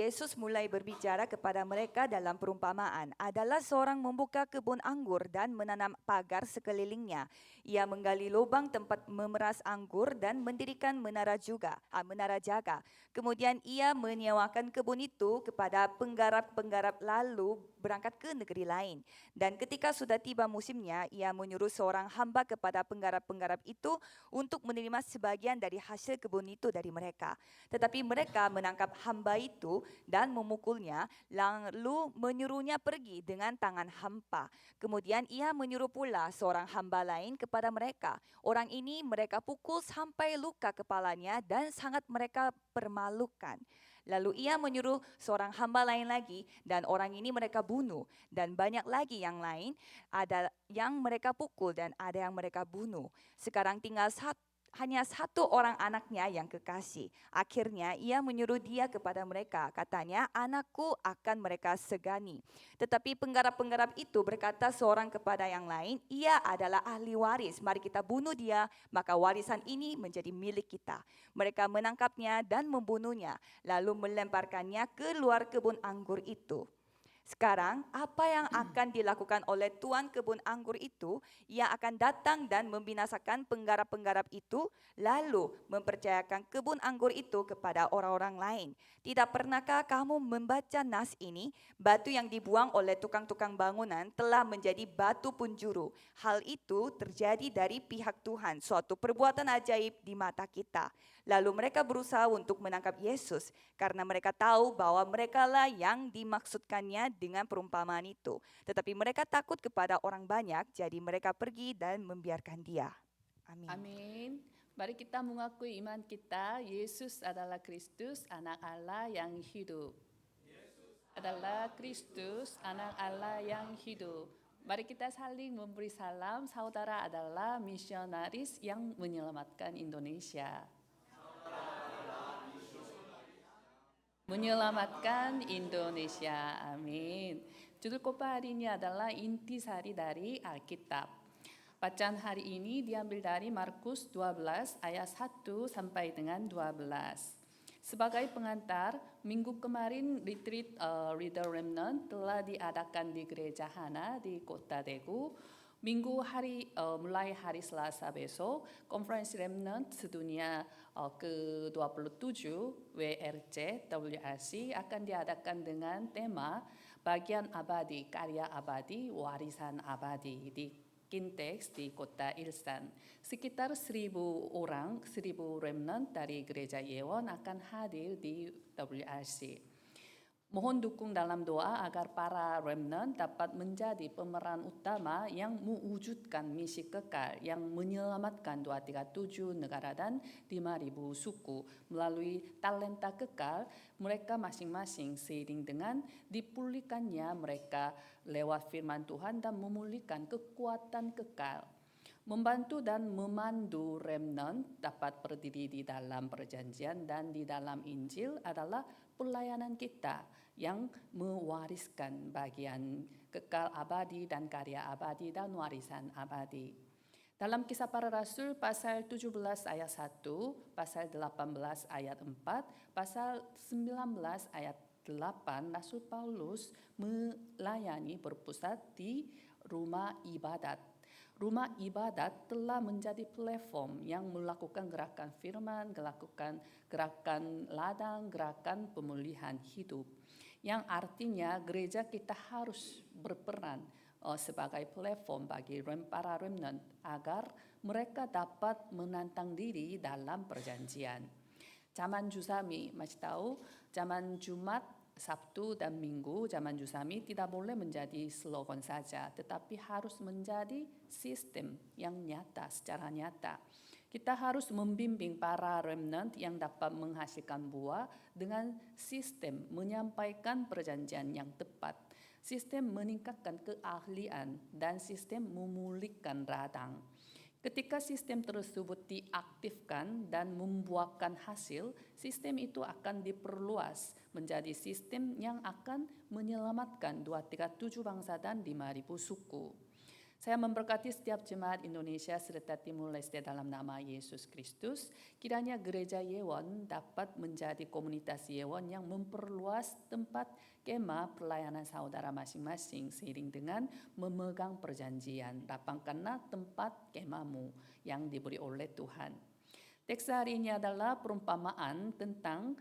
Yesus mulai berbicara kepada mereka dalam perumpamaan adalah seorang membuka kebun anggur dan menanam pagar sekelilingnya. Ia menggali lubang tempat memeras anggur dan mendirikan menara jaga. Kemudian ia menyewakan kebun itu kepada penggarap-penggarap lalu berangkat ke negeri lain. Dan ketika sudah tiba musimnya, ia menyuruh seorang hamba kepada penggarap-penggarap itu untuk menerima sebagian dari hasil kebun itu dari mereka. Tetapi mereka menangkap hamba itu dan memukulnya, lalu menyuruhnya pergi dengan tangan hampa. Kemudian ia menyuruh pula seorang hamba lain kepada mereka. Orang ini mereka pukul sampai luka kepalanya dan sangat mereka permalukan. Lalu ia menyuruh seorang hamba lain lagi dan orang ini mereka bunuh. Dan banyak lagi yang lain, ada yang mereka pukul dan ada yang mereka bunuh. Sekarang tinggal hanya satu orang anaknya yang kekasih. Akhirnya ia menyuruh dia kepada mereka. Katanya, anakku akan mereka segani. Tetapi penggarap-penggarap itu berkata seorang kepada yang lain, ia adalah ahli waris. Mari kita bunuh dia, maka warisan ini menjadi milik kita. Mereka menangkapnya dan membunuhnya, lalu melemparkannya ke luar kebun anggur itu. Sekarang, apa yang akan dilakukan oleh tuan kebun anggur itu? Ia akan datang dan membinasakan penggarap-penggarap itu, lalu mempercayakan kebun anggur itu kepada orang-orang lain. Tidak pernahkah kamu membaca nas ini? Batu yang dibuang oleh tukang-tukang bangunan telah menjadi batu penjuru. Hal itu terjadi dari pihak Tuhan, suatu perbuatan ajaib di mata kita. Lalu mereka berusaha untuk menangkap Yesus, karena mereka tahu bahwa merekalah yang dimaksudkannya dengan perumpamaan itu. Tetapi mereka takut kepada orang banyak, jadi mereka pergi dan membiarkan dia. Amin. Amin. Mari kita mengakui iman kita, Yesus adalah Kristus, anak Allah yang hidup. Adalah Kristus, anak Allah yang hidup. Mari kita saling memberi salam, saudara adalah misionaris yang menyelamatkan Indonesia. Menyelamatkan Indonesia, amin. Judul khotbah hari ini adalah intisari dari Alkitab. Bacaan hari ini diambil dari Markus 12 ayat 1 sampai dengan 12. Sebagai pengantar, minggu kemarin retreat Reader Remnant telah diadakan di Gereja Hana di Kota Daegu. Mulai hari Selasa besok, konferensi Remnant sedunia ke-27 WRC WRC akan diadakan dengan tema Bagian Abadi, Karya Abadi, Warisan Abadi di Kintex di Kota Ilsan. Sekitar 1.000 orang, 1.000 remnant dari Gereja Yewon akan hadir di WRC. Mohon dukung dalam doa agar para remnant dapat menjadi pemeran utama yang mewujudkan misi kekal yang menyelamatkan 237 negara dan 5.000 suku melalui talenta kekal mereka masing-masing seiring dengan dipulihkannya mereka lewat firman Tuhan dan memulihkan kekuatan kekal. Membantu dan memandu remnant dapat berdiri di dalam perjanjian dan di dalam Injil adalah pelayanan kita yang mewariskan bagian kekal abadi dan karya abadi dan warisan abadi. Dalam Kisah Para Rasul pasal 17 ayat 1, pasal 18 ayat 4, pasal 19 ayat 8, Rasul Paulus melayani berpusat di rumah ibadat. Rumah ibadat telah menjadi platform yang melakukan gerakan firman, melakukan gerakan ladang, gerakan pemulihan hidup. Yang artinya gereja kita harus berperan sebagai platform bagi para remnant agar mereka dapat menantang diri dalam perjanjian. Zaman Jusami, masih tahu, zaman Jumat, Sabtu dan Minggu, zaman Jusami tidak boleh menjadi slogan saja, tetapi harus menjadi sistem yang nyata, secara nyata. Kita harus membimbing para remnant yang dapat menghasilkan buah dengan sistem menyampaikan perjanjian yang tepat, sistem meningkatkan keahlian, dan sistem memulihkan radang. Ketika sistem tersebut diaktifkan dan membuahkan hasil, sistem itu akan diperluas menjadi sistem yang akan menyelamatkan 237 bangsa dan 5.000 suku. Saya memberkati setiap jemaat Indonesia serta Timur Leste dalam nama Yesus Kristus. Kiranya Gereja Yewon dapat menjadi komunitas Yewon yang memperluas tempat kemah pelayanan saudara masing-masing seiring dengan memegang perjanjian. Lapangkanlah tempat kemahmu yang diberi oleh Tuhan. Teks hari ini adalah perumpamaan tentang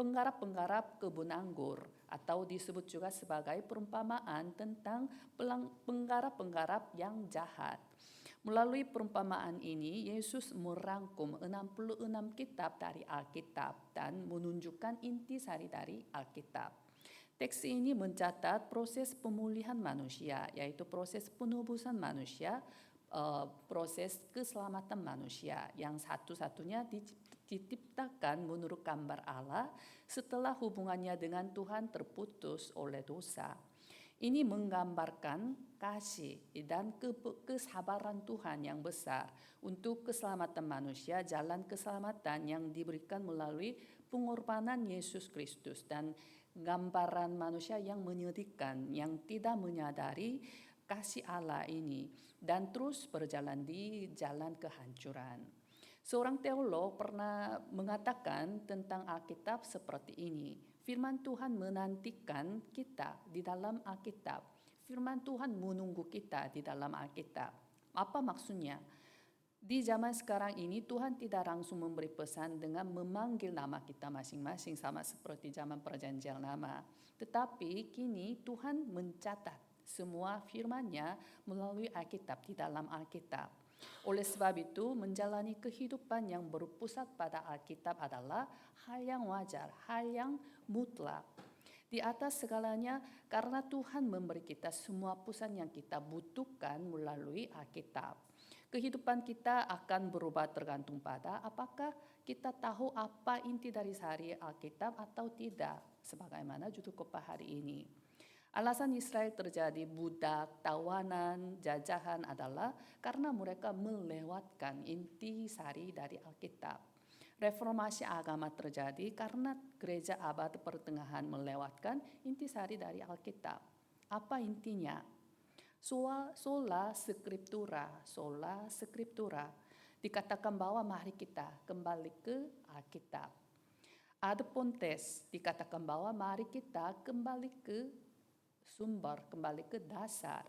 penggarap-penggarap kebun anggur atau disebut juga sebagai perumpamaan tentang penggarap-penggarap yang jahat. Melalui perumpamaan ini, Yesus merangkum 66 kitab dari Alkitab dan menunjukkan intisari dari Alkitab. Teks ini mencatat proses pemulihan manusia, yaitu proses penebusan manusia, proses keselamatan manusia yang satu-satunya diciptakan menurut gambar Allah setelah hubungannya dengan Tuhan terputus oleh dosa. Ini menggambarkan kasih dan kesabaran Tuhan yang besar untuk keselamatan manusia, jalan keselamatan yang diberikan melalui pengorbanan Yesus Kristus, dan gambaran manusia yang menyedihkan, yang tidak menyadari kasih Allah ini dan terus berjalan di jalan kehancuran. Seorang teolog pernah mengatakan tentang Alkitab seperti ini. Firman Tuhan menantikan kita di dalam Alkitab. Firman Tuhan menunggu kita di dalam Alkitab. Apa maksudnya? Di zaman sekarang ini Tuhan tidak langsung memberi pesan dengan memanggil nama kita masing-masing sama seperti zaman perjanjian lama. Tetapi kini Tuhan mencatat semua firman-Nya melalui Alkitab, di dalam Alkitab. Oleh sebab itu, menjalani kehidupan yang berpusat pada Alkitab adalah hal yang wajar, hal yang mutlak. Di atas segalanya, karena Tuhan memberi kita semua pesan yang kita butuhkan melalui Alkitab. Kehidupan kita akan berubah tergantung pada apakah kita tahu apa inti dari sehari Alkitab atau tidak, sebagaimana judul khotbah hari ini. Alasan Israel terjadi budak, tawanan, jajahan adalah karena mereka melewatkan intisari dari Alkitab. Reformasi agama terjadi karena gereja abad pertengahan melewatkan intisari dari Alkitab. Apa intinya? Sola scriptura. Dikatakan bahwa mari kita kembali ke Alkitab. Ad pontes, dikatakan bahwa mari kita kembali ke sumber, kembali ke dasar.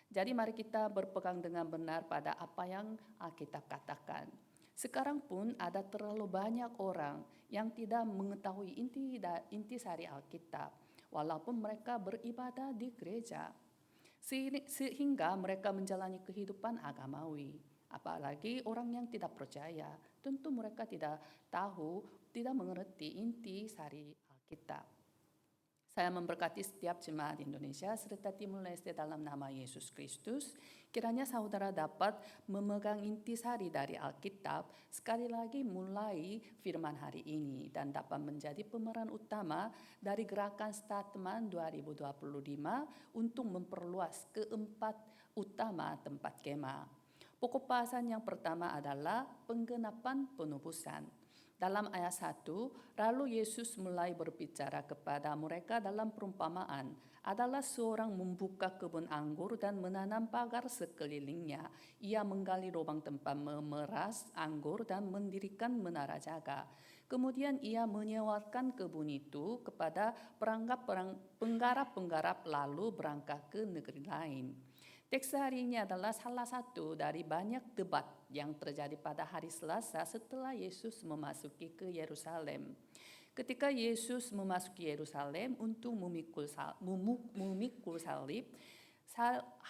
Jadi mari kita berpegang dengan benar pada apa yang Alkitab katakan. Sekarang pun ada terlalu banyak orang yang tidak mengetahui intisari Alkitab, walaupun mereka beribadah di gereja. Sehingga mereka menjalani kehidupan agamawi. Apalagi orang yang tidak percaya, tentu mereka tidak tahu, tidak mengerti intisari Alkitab. Saya memberkati setiap jemaat Indonesia serta Timur Leste dalam nama Yesus Kristus. Kiranya saudara dapat memegang intisari dari Alkitab sekali lagi mulai firman hari ini dan dapat menjadi pemeran utama dari gerakan Stateman 2025 untuk memperluas keempat utama tempat kemah. Pokok bahasan yang pertama adalah penggenapan penebusan. Dalam ayat 1, lalu Yesus mulai berbicara kepada mereka dalam perumpamaan, adalah seorang membuka kebun anggur dan menanam pagar sekelilingnya. Ia menggali lubang tempat memeras anggur dan mendirikan menara jaga. Kemudian ia menyewakan kebun itu kepada penggarap-penggarap lalu berangkat ke negeri lain. Teks hari ini adalah salah satu dari banyak debat yang terjadi pada hari Selasa setelah Yesus memasuki ke Yerusalem. Ketika Yesus memasuki Yerusalem untuk memikul salib,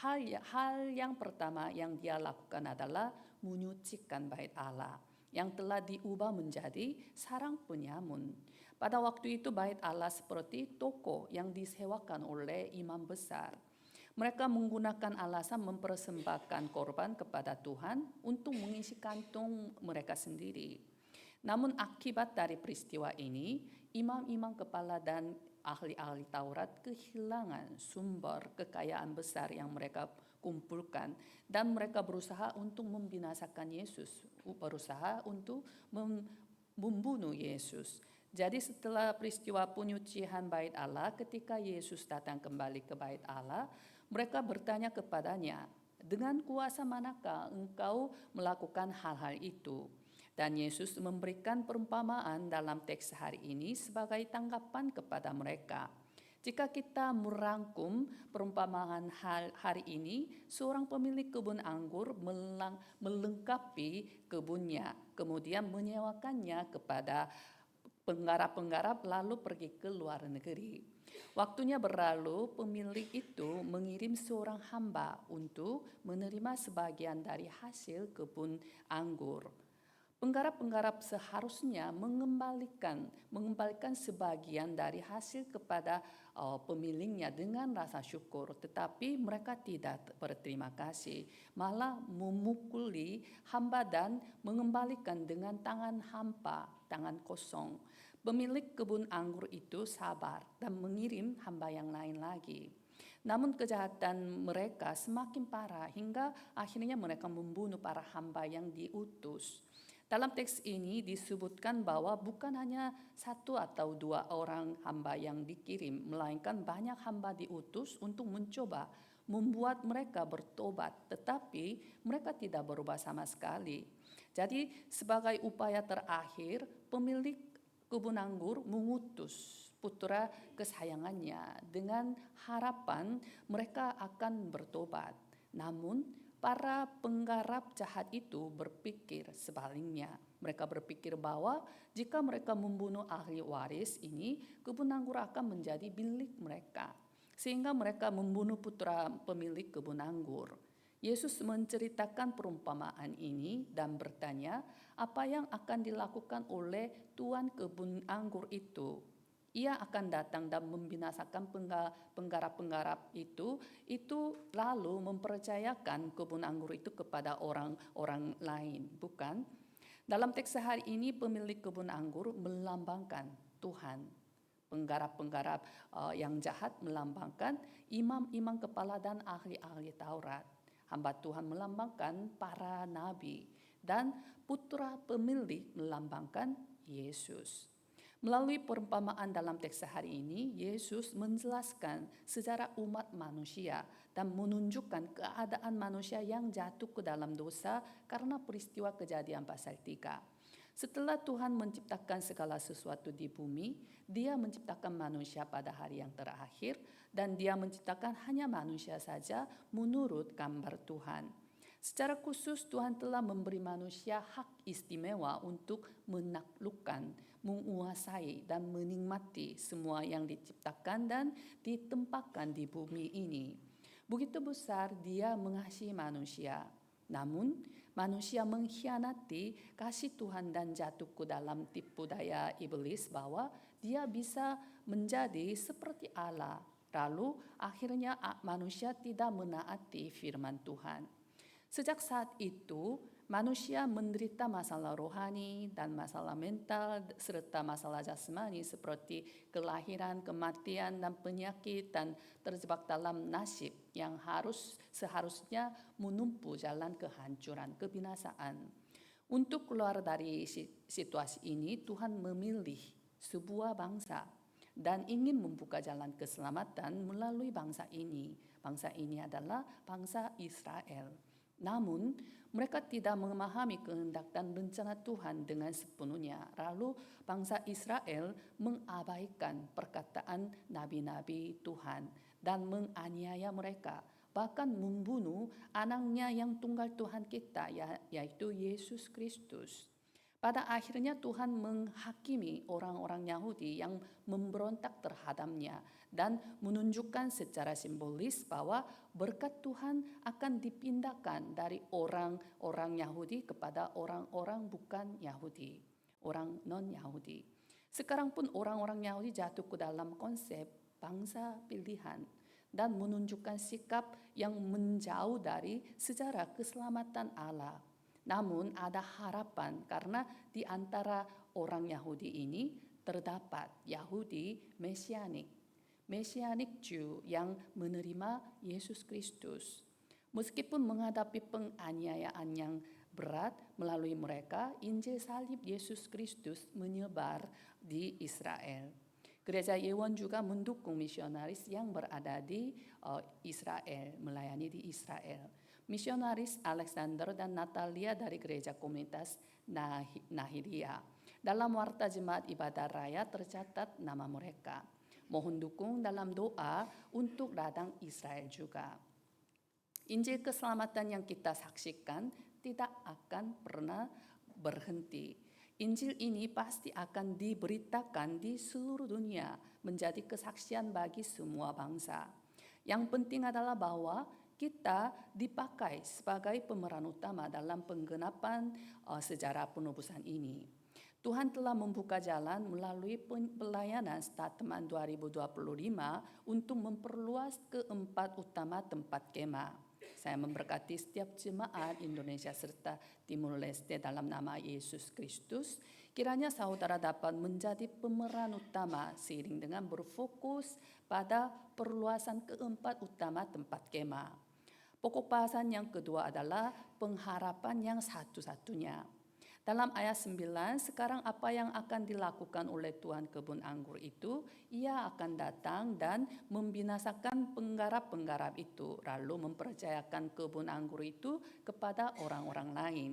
hal yang pertama yang dia lakukan adalah menyucikan bait Allah yang telah diubah menjadi sarang penyamun. Pada waktu itu bait Allah seperti toko yang disewakan oleh imam besar. Mereka menggunakan alasan mempersembahkan korban kepada Tuhan untuk mengisi kantong mereka sendiri. Namun akibat dari peristiwa ini, imam-imam kepala dan ahli-ahli Taurat kehilangan sumber kekayaan besar yang mereka kumpulkan dan mereka berusaha untuk membinasakan Yesus, berusaha untuk membunuh Yesus. Jadi setelah peristiwa penyucian bait Allah, ketika Yesus datang kembali ke bait Allah, mereka bertanya kepadanya dengan kuasa manakah engkau melakukan hal-hal itu? Dan Yesus memberikan perumpamaan dalam teks hari ini sebagai tanggapan kepada mereka. Jika kita merangkum perumpamaan hari ini, seorang pemilik kebun anggur melengkapi kebunnya, kemudian menyewakannya kepada penggarap-penggarap lalu pergi ke luar negeri. Waktunya berlalu, pemilik itu mengirim seorang hamba untuk menerima sebagian dari hasil kebun anggur. Penggarap-penggarap seharusnya mengembalikan sebagian dari hasil kepada pemiliknya dengan rasa syukur, tetapi mereka tidak berterima kasih, malah memukuli hamba dan mengembalikan dengan tangan hampa, tangan kosong. Pemilik kebun anggur itu sabar dan mengirim hamba yang lain lagi. Namun kejahatan mereka semakin parah hingga akhirnya mereka membunuh para hamba yang diutus. Dalam teks ini disebutkan bahwa bukan hanya satu atau dua orang hamba yang dikirim, melainkan banyak hamba diutus untuk mencoba membuat mereka bertobat, tetapi mereka tidak berubah sama sekali. Jadi sebagai upaya terakhir, pemilik kebun anggur mengutus putra kesayangannya dengan harapan mereka akan bertobat. Namun para penggarap jahat itu berpikir sebaliknya. Mereka berpikir bahwa jika mereka membunuh ahli waris ini, kebun anggur akan menjadi milik mereka. Sehingga mereka membunuh putra pemilik kebun anggur. Yesus menceritakan perumpamaan ini dan bertanya apa yang akan dilakukan oleh tuan kebun anggur itu. Ia akan datang dan membinasakan penggarap-penggarap itu lalu mempercayakan kebun anggur itu kepada orang-orang lain, bukan? Dalam teks hari ini pemilik kebun anggur melambangkan Tuhan. Penggarap-penggarap yang jahat melambangkan imam-imam kepala dan ahli-ahli Taurat. Hamba Tuhan melambangkan para nabi dan putra pemilik melambangkan Yesus. Melalui perumpamaan dalam teks hari ini, Yesus menjelaskan sejarah umat manusia dan menunjukkan keadaan manusia yang jatuh ke dalam dosa karena peristiwa Kejadian pasal 3. Setelah Tuhan menciptakan segala sesuatu di bumi, Dia menciptakan manusia pada hari yang terakhir dan Dia menciptakan hanya manusia saja menurut gambar Tuhan. Secara khusus Tuhan telah memberi manusia hak istimewa untuk menaklukkan, menguasai dan menikmati semua yang diciptakan dan ditempatkan di bumi ini. Begitu besar Dia mengasihi manusia. Namun manusia mengkhianati kasih Tuhan dan jatuh ke dalam tipu daya iblis bahwa dia bisa menjadi seperti Allah. Lalu akhirnya manusia tidak menaati firman Tuhan. Sejak saat itu, manusia menderita masalah rohani dan masalah mental serta masalah jasmani seperti kelahiran, kematian, dan penyakit dan terjebak dalam nasib yang seharusnya menumpu jalan kehancuran, kebinasaan. Untuk keluar dari situasi ini, Tuhan memilih sebuah bangsa dan ingin membuka jalan keselamatan melalui bangsa ini. Bangsa ini adalah bangsa Israel. Namun, mereka tidak memahami kehendak dan rencana Tuhan dengan sepenuhnya. Lalu, bangsa Israel mengabaikan perkataan nabi-nabi Tuhan dan menganiaya mereka, bahkan membunuh anaknya yang tunggal Tuhan kita, yaitu Yesus Kristus. Pada akhirnya Tuhan menghakimi orang-orang Yahudi yang memberontak terhadapnya dan menunjukkan secara simbolis bahwa berkat Tuhan akan dipindahkan dari orang-orang Yahudi kepada orang-orang bukan Yahudi, orang non-Yahudi. Sekarang pun orang-orang Yahudi jatuh ke dalam konsep bangsa pilihan dan menunjukkan sikap yang menjauh dari sejarah keselamatan Allah. Namun ada harapan karena di antara orang Yahudi ini terdapat Yahudi Mesianik Jew yang menerima Yesus Kristus. Meskipun menghadapi penganiayaan yang berat melalui mereka, Injil salib Yesus Kristus menyebar di Israel. Gereja Yewon juga mendukung misionaris yang berada di Israel, melayani di Israel. misionaris Alexander dan Natalia dari gereja komunitas Nahiria. Dalam warta jemaat ibadah raya tercatat nama mereka. Mohon dukung dalam doa untuk datang Israel juga. Injil keselamatan yang kita saksikan tidak akan pernah berhenti. Injil ini pasti akan diberitakan di seluruh dunia, menjadi kesaksian bagi semua bangsa. Yang penting adalah bahwa kita dipakai sebagai pemeran utama dalam penggenapan sejarah penebusan ini. Tuhan telah membuka jalan melalui pelayanan Statement 2025 untuk memperluas keempat utama tempat kemah. Saya memberkati setiap jemaat Indonesia serta Timur Leste dalam nama Yesus Kristus. Kiranya saudara dapat menjadi pemeran utama seiring dengan berfokus pada perluasan keempat utama tempat kemah. Pokok bahasan yang kedua adalah pengharapan yang satu-satunya. Dalam ayat 9, sekarang apa yang akan dilakukan oleh Tuhan kebun anggur itu? Ia akan datang dan membinasakan penggarap-penggarap itu, lalu mempercayakan kebun anggur itu kepada orang-orang lain.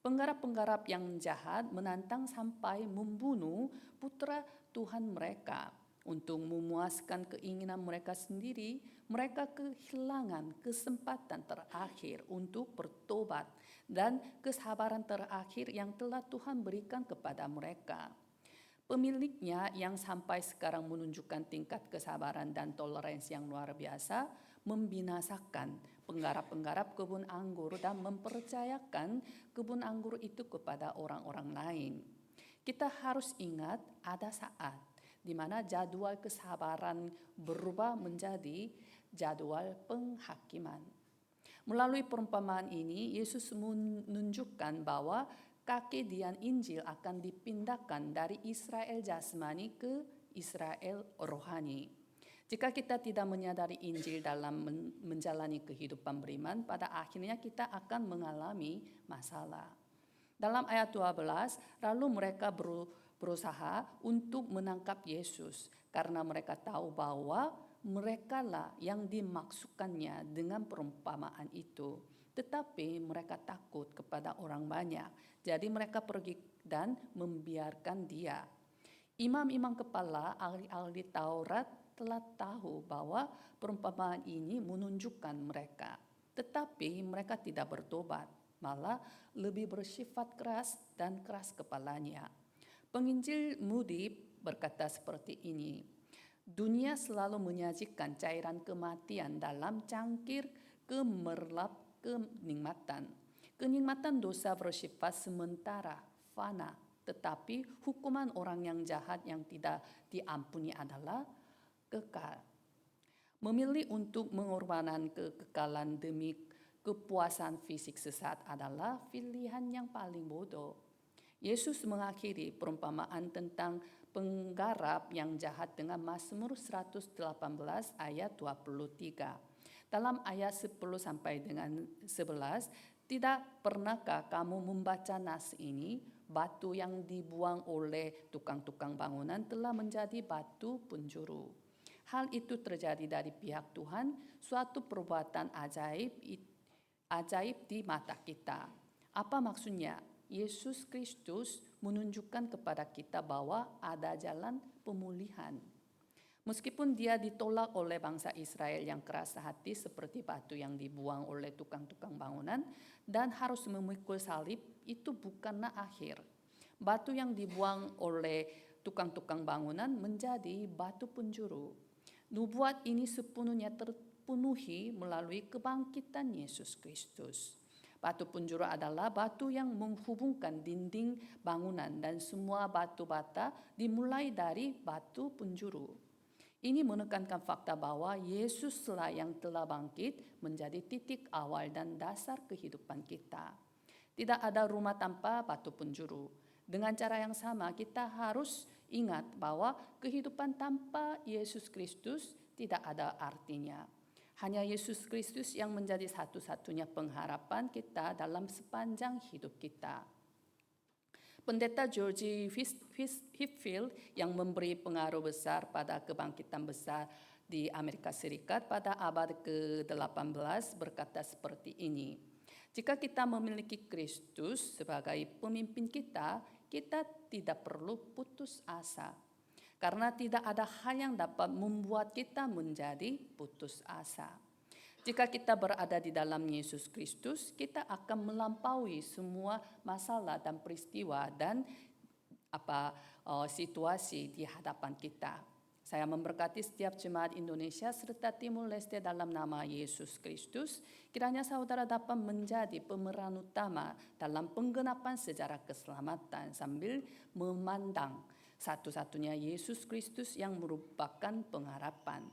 Penggarap-penggarap yang jahat menantang sampai membunuh putra Tuhan mereka. Untuk memuaskan keinginan mereka sendiri, mereka kehilangan kesempatan terakhir untuk bertobat dan kesabaran terakhir yang telah Tuhan berikan kepada mereka. Pemiliknya yang sampai sekarang menunjukkan tingkat kesabaran dan toleransi yang luar biasa, membinasakan penggarap-penggarap kebun anggur dan mempercayakan kebun anggur itu kepada orang-orang lain. Kita harus ingat ada saat di mana jadwal kesabaran berubah menjadi jadwal penghakiman. Melalui perumpamaan ini, Yesus menunjukkan bahwa keadilan Injil akan dipindahkan dari Israel jasmani ke Israel rohani. Jika kita tidak menyadari Injil dalam menjalani kehidupan beriman, pada akhirnya kita akan mengalami masalah. Dalam ayat 12, lalu mereka berusaha untuk menangkap Yesus karena mereka tahu bahwa merekalah yang dimaksudkannya dengan perumpamaan itu. Tetapi mereka takut kepada orang banyak. Jadi mereka pergi dan membiarkan dia. Imam-imam kepala, ahli-ahli Taurat telah tahu bahwa perumpamaan ini menunjukkan mereka. Tetapi mereka tidak bertobat, malah lebih bersifat keras dan keras kepalanya. Penginjil Moody berkata seperti ini, dunia selalu menyajikan cairan kematian dalam cangkir gemerlap kenikmatan. Kenikmatan dosa bersifat sementara, fana, tetapi hukuman orang yang jahat yang tidak diampuni adalah kekal. Memilih untuk mengorbankan kekekalan demi kepuasan fisik sesat adalah pilihan yang paling bodoh. Yesus mengakhiri perumpamaan tentang penggarap yang jahat dengan Mazmur 118 ayat 23. Dalam ayat 10 sampai dengan 11, tidak pernahkah kamu membaca nas ini? Batu yang dibuang oleh tukang-tukang bangunan telah menjadi batu penjuru. Hal itu terjadi dari pihak Tuhan, suatu perbuatan ajaib di mata kita. Apa maksudnya? Yesus Kristus menunjukkan kepada kita bahwa ada jalan pemulihan. Meskipun dia ditolak oleh bangsa Israel yang keras hati seperti batu yang dibuang oleh tukang-tukang bangunan dan harus memikul salib, itu bukanlah akhir. Batu yang dibuang oleh tukang-tukang bangunan menjadi batu penjuru. Nubuat ini sepenuhnya terpenuhi melalui kebangkitan Yesus Kristus. Batu penjuru adalah batu yang menghubungkan dinding bangunan dan semua batu bata dimulai dari batu penjuru. Ini menekankan fakta bahwa Yesuslah yang telah bangkit menjadi titik awal dan dasar kehidupan kita. Tidak ada rumah tanpa batu penjuru. Dengan cara yang sama kita harus ingat bahwa kehidupan tanpa Yesus Kristus tidak ada artinya. Hanya Yesus Kristus yang menjadi satu-satunya pengharapan kita dalam sepanjang hidup kita. Pendeta George Whitfield yang memberi pengaruh besar pada kebangkitan besar di Amerika Serikat pada abad ke-18 berkata seperti ini. Jika kita memiliki Kristus sebagai pemimpin kita, kita tidak perlu putus asa. Karena tidak ada hal yang dapat membuat kita menjadi putus asa. Jika kita berada di dalam Yesus Kristus, kita akan melampaui semua masalah dan peristiwa dan situasi di hadapan kita. Saya memberkati setiap jemaat Indonesia serta Timur Leste dalam nama Yesus Kristus. Kiranya saudara dapat menjadi pemeran utama dalam penggenapan sejarah keselamatan sambil memandang satu-satunya Yesus Kristus yang merupakan pengharapan.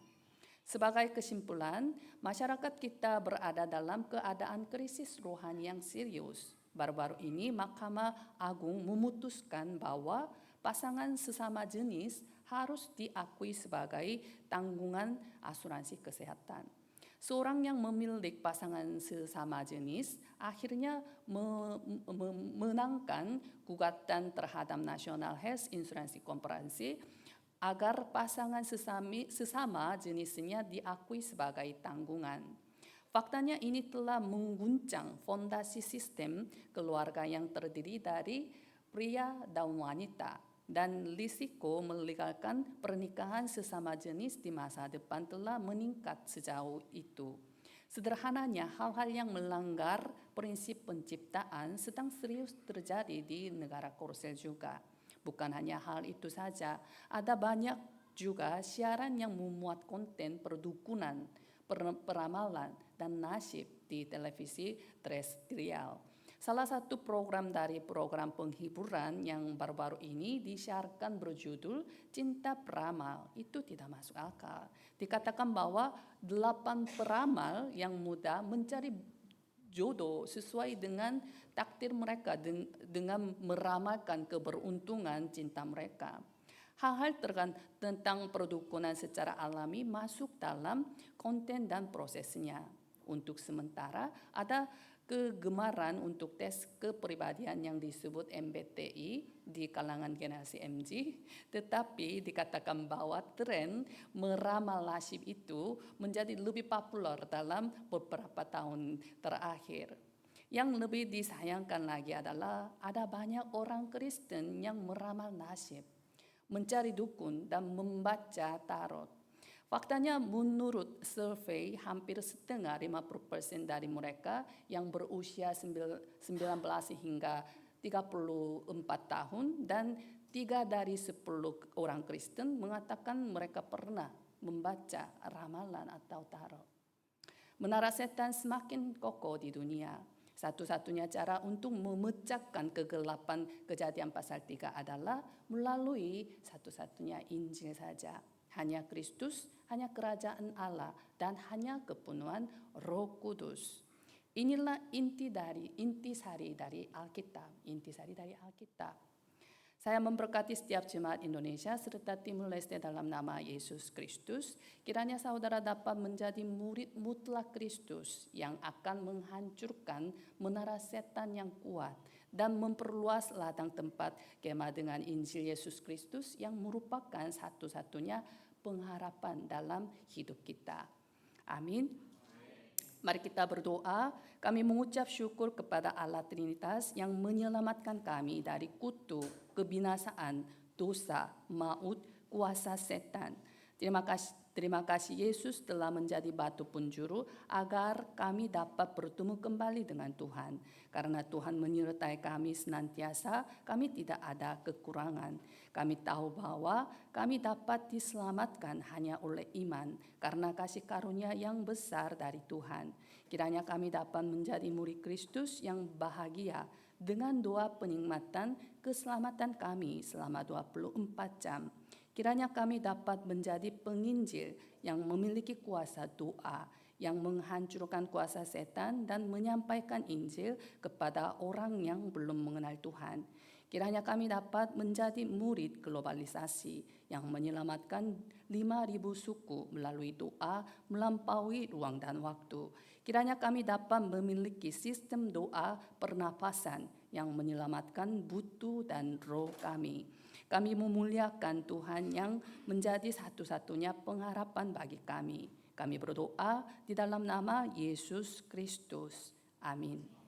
Sebagai kesimpulan, masyarakat kita berada dalam keadaan krisis rohani yang serius. Baru-baru ini Mahkamah Agung memutuskan bahwa pasangan sesama jenis harus diakui sebagai tanggungan asuransi kesehatan. Seorang yang memiliki pasangan sesama jenis akhirnya memenangkan gugatan terhadap National Health Insurance Corporation agar pasangan sesama jenisnya diakui sebagai tanggungan. Faktanya ini telah mengguncang fondasi sistem keluarga yang terdiri dari pria dan wanita, dan risiko melegalkan pernikahan sesama jenis di masa depan telah meningkat sejauh itu. Sederhananya, hal-hal yang melanggar prinsip penciptaan sedang serius terjadi di negara Korsel juga. Bukan hanya hal itu saja, ada banyak juga siaran yang memuat konten perdukunan, peramalan, dan nasib di televisi terestrial. Salah satu program dari program penghiburan yang baru-baru ini disiarkan berjudul Cinta Peramal. Itu tidak masuk akal. Dikatakan bahwa 8 peramal yang muda mencari jodoh sesuai dengan takdir mereka dengan meramalkan keberuntungan cinta mereka. Hal-hal tentang perdukunan secara alami masuk dalam konten dan prosesnya. Untuk sementara ada kegemaran untuk tes kepribadian yang disebut MBTI di kalangan generasi MZ, tetapi dikatakan bahwa tren meramal nasib itu menjadi lebih populer dalam beberapa tahun terakhir. Yang lebih disayangkan lagi adalah ada banyak orang Kristen yang meramal nasib, mencari dukun, dan membaca tarot. Faktanya menurut survei hampir setengah 50% dari mereka yang berusia 19 hingga 34 tahun dan 3 dari 10 orang Kristen mengatakan mereka pernah membaca ramalan atau tarot. Menara setan semakin kokoh di dunia. Satu-satunya cara untuk memecahkan kegelapan Kejadian pasal 3 adalah melalui satu-satunya Injil saja. Hanya Kristus, hanya kerajaan Allah, dan hanya kepenuhan Roh Kudus. Inilah intisari dari Alkitab. Saya memberkati setiap jemaat Indonesia serta Timur Leste dalam nama Yesus Kristus. Kiranya saudara dapat menjadi murid mutlak Kristus yang akan menghancurkan menara setan yang kuat dan memperluas ladang tempat kemah dengan Injil Yesus Kristus yang merupakan satu-satunya pengharapan dalam hidup kita. Amin. Mari kita berdoa. Kami mengucap syukur kepada Allah Trinitas yang menyelamatkan kami dari kutuk, kebinasaan, dosa, maut, kuasa setan. Terima kasih Yesus telah menjadi batu penjuru agar kami dapat bertemu kembali dengan Tuhan. Karena Tuhan menyertai kami senantiasa, kami tidak ada kekurangan. Kami tahu bahwa kami dapat diselamatkan hanya oleh iman karena kasih karunia yang besar dari Tuhan. Kiranya kami dapat menjadi murid Kristus yang bahagia dengan doa penikmatan keselamatan kami selama 24 jam. Kiranya kami dapat menjadi penginjil yang memiliki kuasa doa, yang menghancurkan kuasa setan dan menyampaikan Injil kepada orang yang belum mengenal Tuhan. Kiranya kami dapat menjadi murid globalisasi yang menyelamatkan 5.000 suku melalui doa melampaui ruang dan waktu. Kiranya kami dapat memiliki sistem doa pernafasan yang menyelamatkan butuh dan roh kami. Kami memuliakan Tuhan yang menjadi satu-satunya pengharapan bagi kami. Kami berdoa di dalam nama Yesus Kristus. Amin.